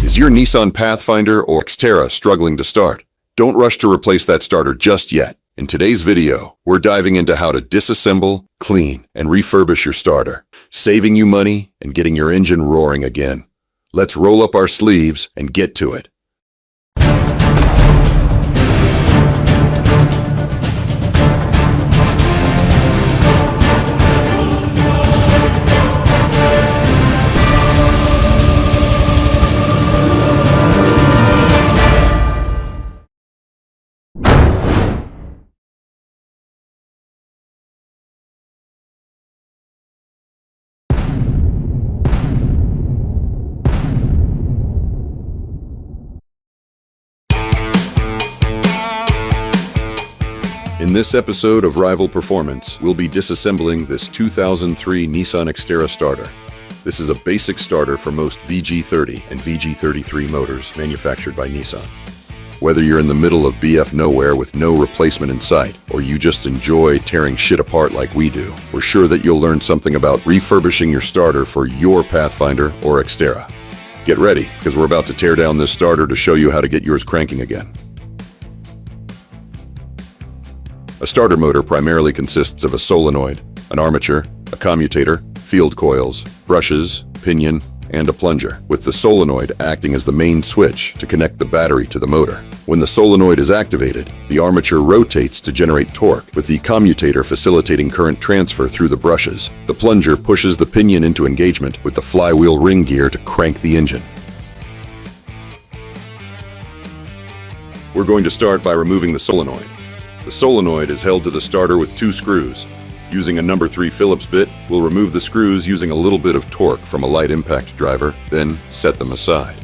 Is your Nissan Pathfinder or XTERRA struggling to start? Don't rush to replace that starter just yet. In today's video, we're diving into how to disassemble, clean, and refurbish your starter, saving you money and getting your engine roaring again. Let's roll up our sleeves and get to it. In this episode of Rival Performance, we'll be disassembling this 2003 Nissan XTERRA starter. This is a basic starter for most VG30 and VG33 motors manufactured by Nissan. Whether you're in the middle of BF nowhere with no replacement in sight, or you just enjoy tearing shit apart like we do, we're sure that you'll learn something about refurbishing your starter for your Pathfinder or XTERRA. Get ready, because we're about to tear down this starter to show you how to get yours cranking again. A starter motor primarily consists of a solenoid, an armature, a commutator, field coils, brushes, pinion, and a plunger, with the solenoid acting as the main switch to connect the battery to the motor. When the solenoid is activated, the armature rotates to generate torque, with the commutator facilitating current transfer through the brushes. The plunger pushes the pinion into engagement with the flywheel ring gear to crank the engine. We're going to start by removing the solenoid. The solenoid is held to the starter with 2 screws. Using a number 3 Phillips bit, we'll remove the screws using a little bit of torque from a light impact driver, then set them aside.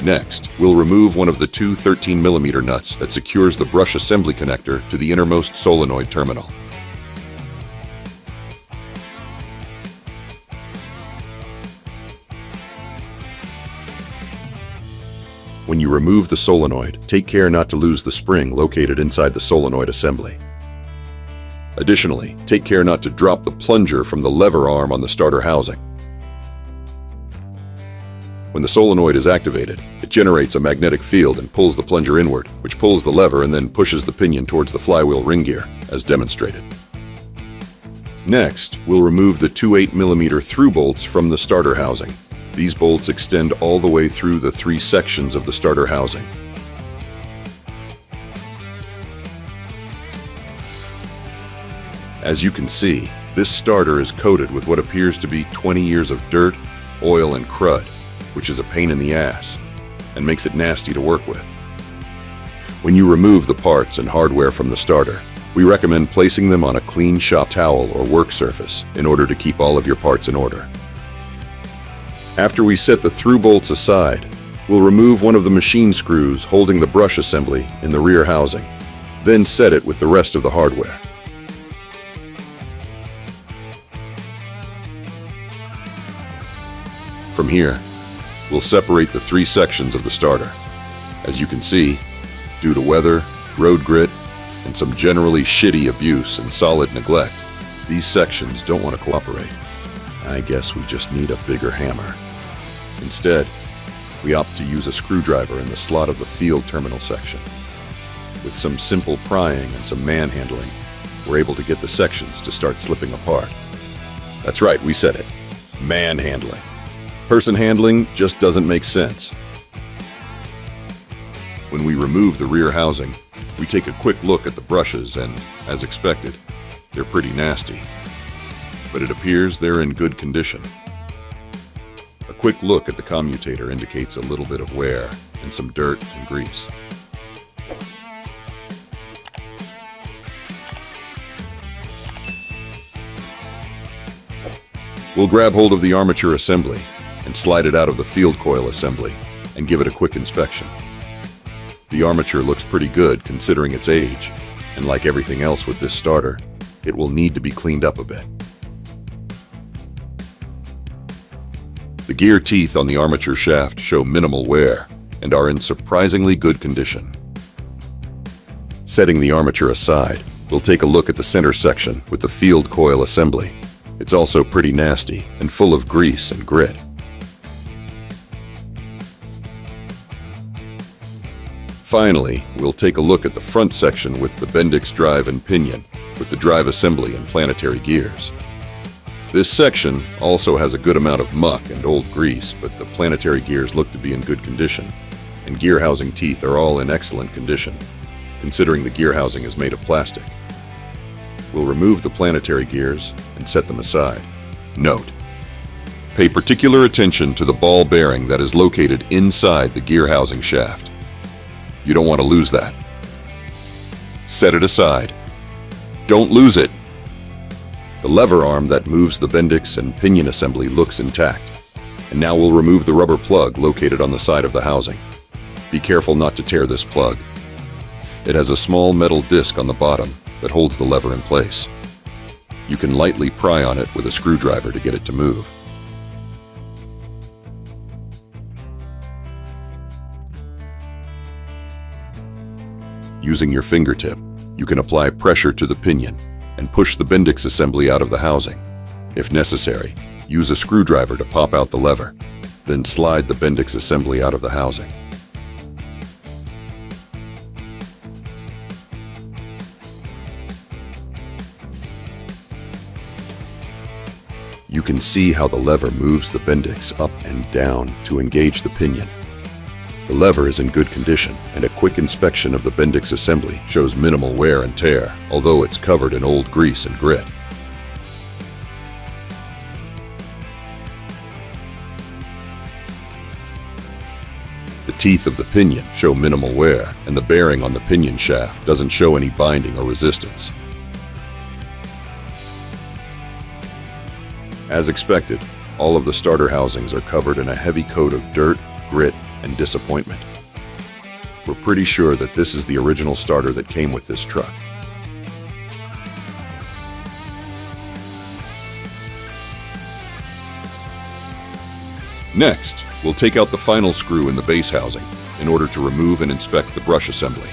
Next, we'll remove one of the 2 13mm nuts that secures the brush assembly connector to the innermost solenoid terminal. When you remove the solenoid, take care not to lose the spring located inside the solenoid assembly. Additionally, take care not to drop the plunger from the lever arm on the starter housing. When the solenoid is activated, it generates a magnetic field and pulls the plunger inward, which pulls the lever and then pushes the pinion towards the flywheel ring gear, as demonstrated. Next, we'll remove the 2 8mm through bolts from the starter housing. These bolts extend all the way through the 3 sections of the starter housing. As you can see, this starter is coated with what appears to be 20 years of dirt, oil, and crud, which is a pain in the ass and makes it nasty to work with. When you remove the parts and hardware from the starter, we recommend placing them on a clean shop towel or work surface in order to keep all of your parts in order. After we set the through bolts aside, we'll remove one of the machine screws holding the brush assembly in the rear housing, then set it with the rest of the hardware. From here, we'll separate the 3 sections of the starter. As you can see, due to weather, road grit, and some generally shitty abuse and solid neglect, these sections don't want to cooperate. I guess we just need a bigger hammer. Instead, we opt to use a screwdriver in the slot of the field terminal section. With some simple prying and some manhandling, we're able to get the sections to start slipping apart. That's right, we said it. Manhandling. Person handling just doesn't make sense. When we remove the rear housing, we take a quick look at the brushes and, as expected, they're pretty nasty. But it appears they're in good condition. A quick look at the commutator indicates a little bit of wear and some dirt and grease. We'll grab hold of the armature assembly and slide it out of the field coil assembly and give it a quick inspection. The armature looks pretty good considering its age, and like everything else with this starter, it will need to be cleaned up a bit. gear teeth on the armature shaft show minimal wear and are in surprisingly good condition. Setting the armature aside, we'll take a look at the center section with the field coil assembly. It's also pretty nasty and full of grease and grit. Finally, we'll take a look at the front section with the Bendix drive and pinion, with the drive assembly and planetary gears. This section also has a good amount of muck and old grease, but the planetary gears look to be in good condition, and gear housing teeth are all in excellent condition, considering the gear housing is made of plastic. We'll remove the planetary gears and set them aside. Note: pay particular attention to the ball bearing that is located inside the gear housing shaft. You don't want to lose that. Set it aside. Don't lose it. The lever arm that moves the Bendix and pinion assembly looks intact. And now we'll remove the rubber plug located on the side of the housing. Be careful not to tear this plug. It has a small metal disc on the bottom that holds the lever in place. You can lightly pry on it with a screwdriver to get it to move. Using your fingertip, you can apply pressure to the pinion and push the Bendix assembly out of the housing. If necessary, use a screwdriver to pop out the lever, then slide the Bendix assembly out of the housing. You can see how the lever moves the Bendix up and down to engage the pinion. The lever is in good condition, and a quick inspection of the Bendix assembly shows minimal wear and tear, although it's covered in old grease and grit. The teeth of the pinion show minimal wear, and the bearing on the pinion shaft doesn't show any binding or resistance. As expected, all of the starter housings are covered in a heavy coat of dirt, grit, and disappointment. We're pretty sure that this is the original starter that came with this truck. Next, we'll take out the final screw in the base housing in order to remove and inspect the brush assembly.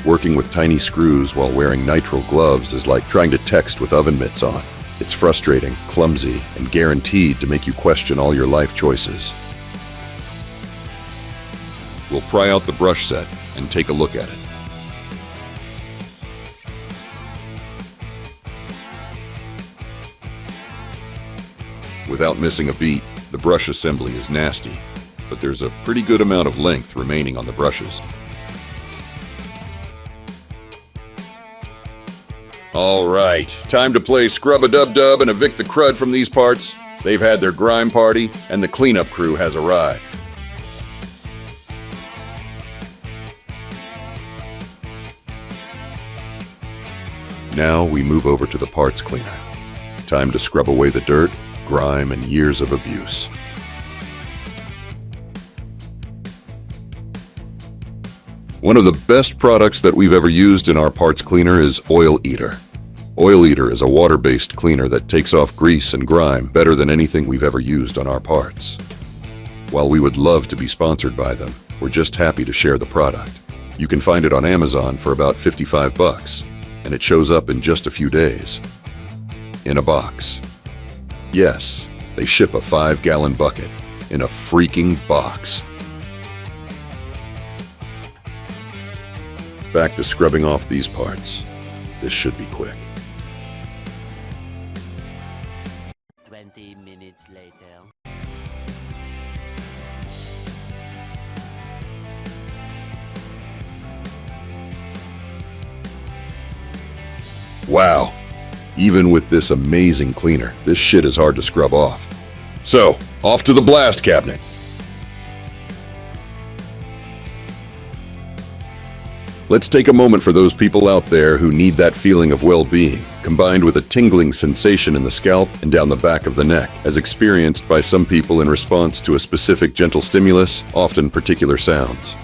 Working with tiny screws while wearing nitrile gloves is like trying to text with oven mitts on. It's frustrating, clumsy, and guaranteed to make you question all your life choices. We'll pry out the brush set and take a look at it. Without missing a beat, the brush assembly is nasty, but there's a pretty good amount of length remaining on the brushes. Alright, time to play Scrub-a-Dub-Dub and evict the crud from these parts. They've had their grime party, and the cleanup crew has arrived. Now we move over to the parts cleaner. Time to scrub away the dirt, grime, and years of abuse. One of the best products that we've ever used in our parts cleaner is Oil Eater. Oil Eater is a water-based cleaner that takes off grease and grime better than anything we've ever used on our parts. While we would love to be sponsored by them, we're just happy to share the product. You can find it on Amazon for about $55, and it shows up in just a few days. In a box. Yes, they ship a 5-gallon bucket in a freaking box. Back to scrubbing off these parts. This should be quick. 20 minutes later. Wow. Even with this amazing cleaner, this shit is hard to scrub off. So, off to the blast cabinet. Let's take a moment for those people out there who need that feeling of well-being, combined with a tingling sensation in the scalp and down the back of the neck, as experienced by some people in response to a specific gentle stimulus, often particular sounds.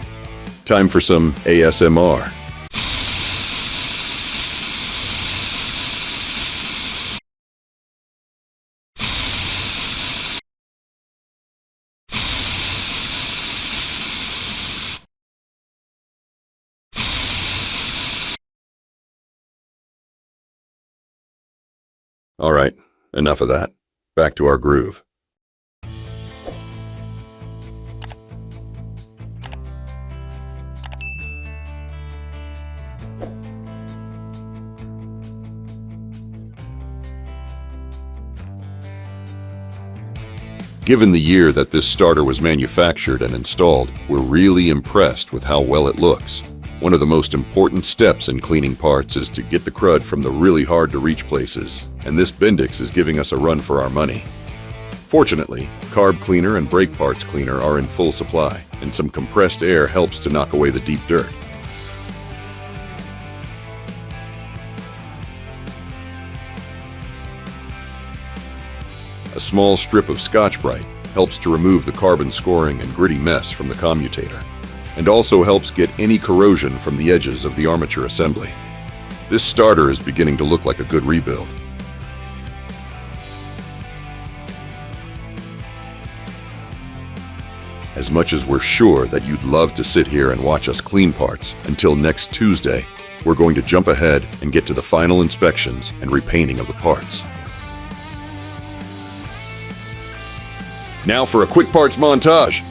Time for some ASMR. All right, enough of that. Back to our groove. Given the year that this starter was manufactured and installed, we're really impressed with how well it looks. One of the most important steps in cleaning parts is to get the crud from the really hard-to-reach places, and this Bendix is giving us a run for our money. Fortunately, carb cleaner and brake parts cleaner are in full supply, and some compressed air helps to knock away the deep dirt. A small strip of Scotch-Brite helps to remove the carbon scoring and gritty mess from the commutator, and also helps get any corrosion from the edges of the armature assembly. This starter is beginning to look like a good rebuild. As much as we're sure that you'd love to sit here and watch us clean parts, until next Tuesday, we're going to jump ahead and get to the final inspections and repainting of the parts. Now for a quick parts montage.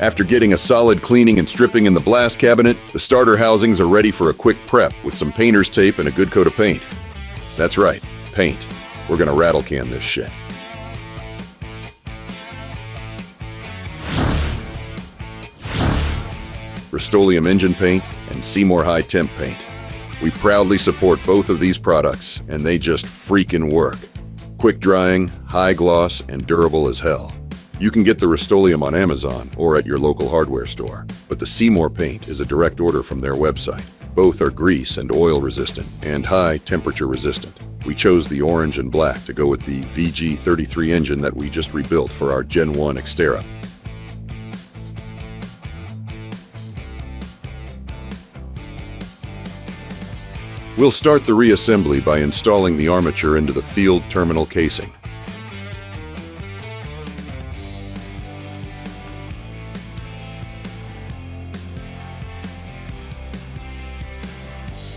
After getting a solid cleaning and stripping in the blast cabinet, the starter housings are ready for a quick prep with some painter's tape and a good coat of paint. That's right, paint. We're gonna rattle can this shit. Rust-Oleum engine paint and Seymour High Temp paint. We proudly support both of these products, and they just freaking work. Quick drying, high gloss, and durable as hell. You can get the Rust-Oleum on Amazon or at your local hardware store, but the Seymour paint is a direct order from their website. Both are grease and oil resistant and high temperature resistant. We chose the orange and black to go with the VG33 engine that we just rebuilt for our Gen 1 XTERRA. We'll start the reassembly by installing the armature into the field terminal casing.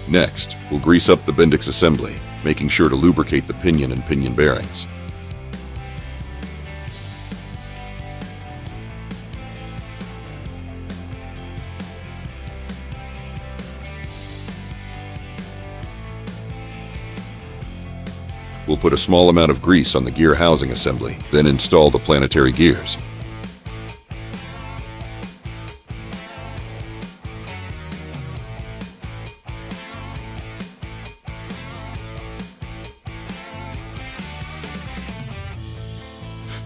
Next, we'll grease up the Bendix assembly, making sure to lubricate the pinion and pinion bearings. We'll put a small amount of grease on the gear housing assembly, then install the planetary gears.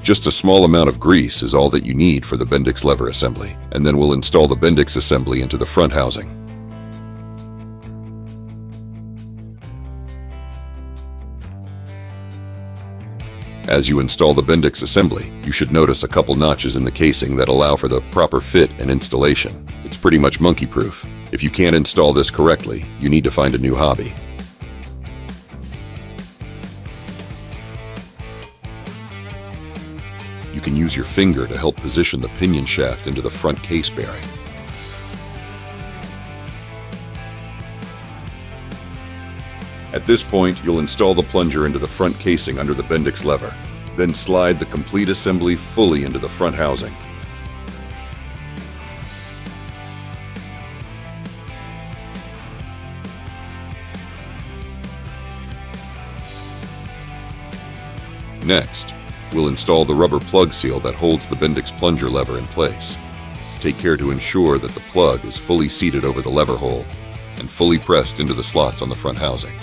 Just a small amount of grease is all that you need for the Bendix lever assembly, and then we'll install the Bendix assembly into the front housing. As you install the Bendix assembly, you should notice a couple notches in the casing that allow for the proper fit and installation. It's pretty much monkey-proof. If you can't install this correctly, you need to find a new hobby. You can use your finger to help position the pinion shaft into the front case bearing. At this point, you'll install the plunger into the front casing under the Bendix lever, then slide the complete assembly fully into the front housing. Next, we'll install the rubber plug seal that holds the Bendix plunger lever in place. Take care to ensure that the plug is fully seated over the lever hole and fully pressed into the slots on the front housing.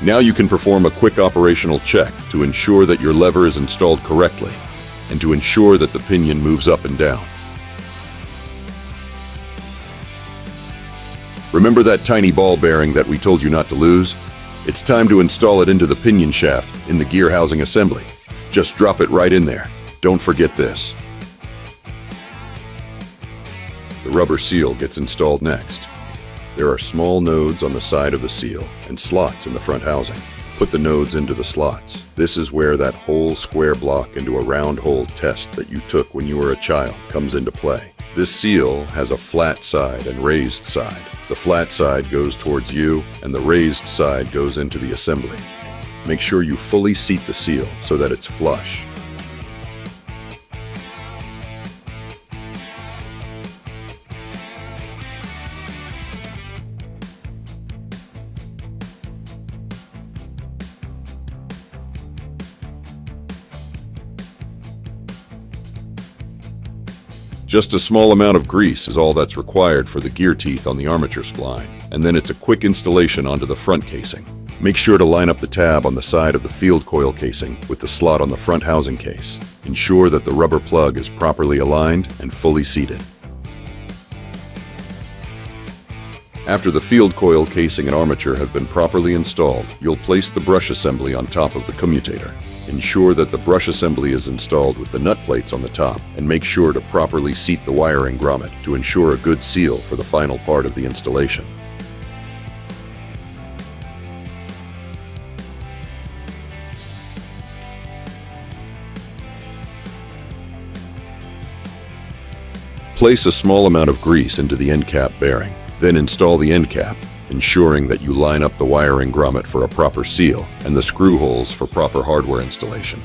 Now you can perform a quick operational check to ensure that your lever is installed correctly and to ensure that the pinion moves up and down. Remember that tiny ball bearing that we told you not to lose? It's time to install it into the pinion shaft in the gear housing assembly. Just drop it right in there. Don't forget this. The rubber seal gets installed next. There are small nodes on the side of the seal and slots in the front housing. Put the nodes into the slots. This is where that whole square block into a round hole test that you took when you were a child comes into play. This seal has a flat side and raised side. The flat side goes towards you and the raised side goes into the assembly. Make sure you fully seat the seal so that it's flush. Just a small amount of grease is all that's required for the gear teeth on the armature spline, and then it's a quick installation onto the front casing. Make sure to line up the tab on the side of the field coil casing with the slot on the front housing case. Ensure that the rubber plug is properly aligned and fully seated. After the field coil casing and armature have been properly installed, you'll place the brush assembly on top of the commutator. Ensure that the brush assembly is installed with the nut plates on the top, and make sure to properly seat the wiring grommet to ensure a good seal for the final part of the installation. Place a small amount of grease into the end cap bearing, then install the end cap, ensuring that you line up the wiring grommet for a proper seal and the screw holes for proper hardware installation.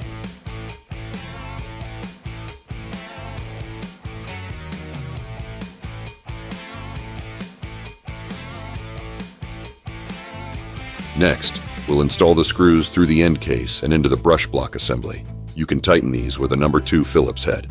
Next, we'll install the screws through the end case and into the brush block assembly. You can tighten these with a number 2 Phillips head.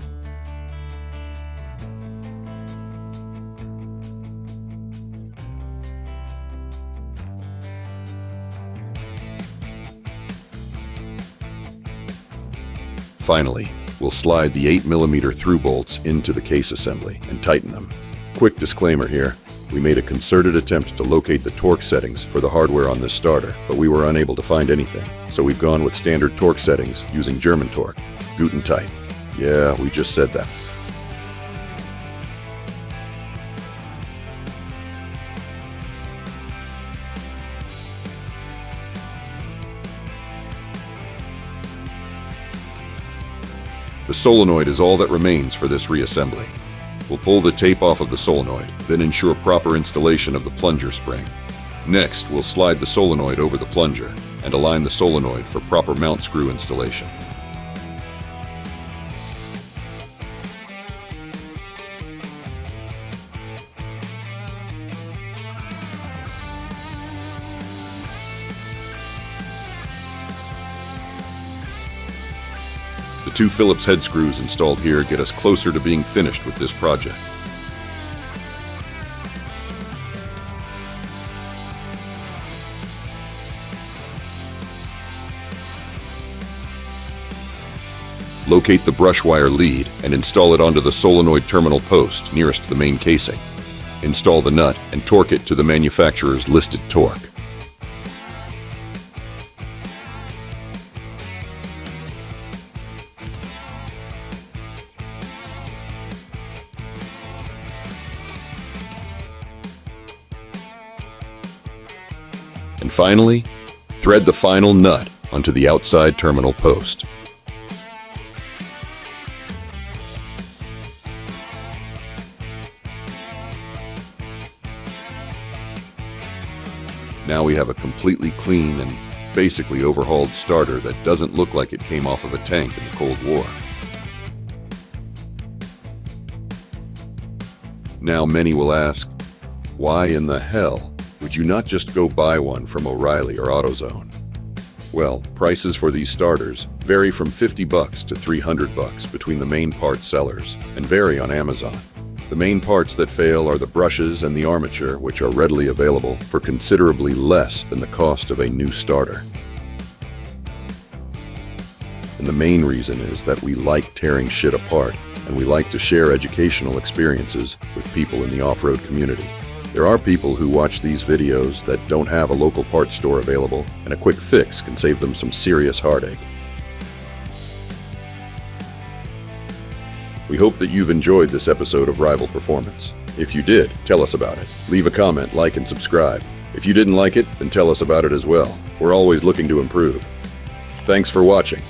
Finally, we'll slide the 8mm through bolts into the case assembly and tighten them. Quick disclaimer here, we made a concerted attempt to locate the torque settings for the hardware on this starter, but we were unable to find anything. So we've gone with standard torque settings using German torque. Guten tight. Yeah, we just said that. The solenoid is all that remains for this reassembly. We'll pull the tape off of the solenoid, then ensure proper installation of the plunger spring. Next, we'll slide the solenoid over the plunger and align the solenoid for proper mount screw installation. The 2 Phillips head screws installed here get us closer to being finished with this project. Locate the brush wire lead and install it onto the solenoid terminal post nearest to the main casing. Install the nut and torque it to the manufacturer's listed torque. And finally, thread the final nut onto the outside terminal post. Now we have a completely clean and basically overhauled starter that doesn't look like it came off of a tank in the Cold War. Now many will ask, why in the hell would you not just go buy one from O'Reilly or AutoZone? Well, prices for these starters vary from $50 to $300 between the main part sellers and vary on Amazon. The main parts that fail are the brushes and the armature, which are readily available for considerably less than the cost of a new starter. And the main reason is that we like tearing shit apart, and we like to share educational experiences with people in the off-road community. There are people who watch these videos that don't have a local parts store available, and a quick fix can save them some serious heartache. We hope that you've enjoyed this episode of Rival Performance. If you did, tell us about it. Leave a comment, like, and subscribe. If you didn't like it, then tell us about it as well. We're always looking to improve. Thanks for watching.